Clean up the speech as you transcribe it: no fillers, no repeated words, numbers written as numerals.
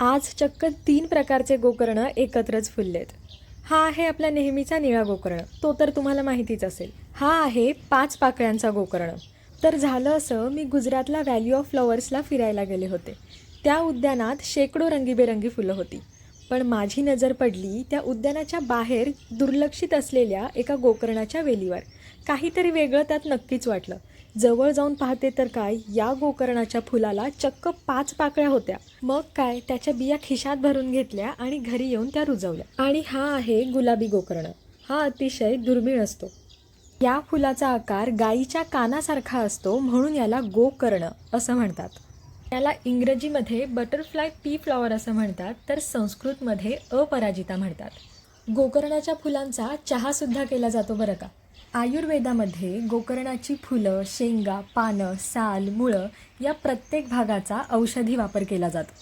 आज चक्क 3 प्रकारचे गोकर्ण एकत्रच फुललेत. हा आहे आपला नेहमीचा निळा गोकर्ण, तो तर तुम्हाला माहितीच असेल. हा आहे 5 पाकळ्यांचा गोकर्ण. तर झालं असं, मी गुजरातला व्हॅली ऑफ फ्लॉवर्सला फिरायला गेले होते. त्या उद्यानात शेकडो रंगीबेरंगी फुलं होती. पण माझी नजर पडली त्या उद्यानाच्या बाहेर दुर्लक्षित असलेल्या एका गोकर्णाच्या वेलीवर. काहीतरी वेगळं त्यात नक्कीच वाटलं. जवळ जाऊन पाहते तर काय, या गोकर्णाच्या फुलाला चक्क 5 पाकळ्या होत्या. मग काय, त्याच्या बिया खिशात भरून घेतल्या आणि घरी येऊन त्या रुजवल्या. आणि हा आहे गुलाबी गोकर्ण. हा अतिशय दुर्मिळ असतो. या फुलाचा आकार गायीच्या कानासारखा असतो, म्हणून याला गोकर्ण असं म्हणतात. याला इंग्रजीमध्ये बटरफ्लाय पी फ्लॉवर असं म्हणतात, तर संस्कृतमध्ये अपराजिता म्हणतात. गोकर्णाच्या फुलांचा चहासुद्धा केला जातो बरं का. आयुर्वेदामध्ये गोकर्णाची फुलं, शेंगा, पानं, साल, मुळं या प्रत्येक भागाचा औषधी वापर केला जातो.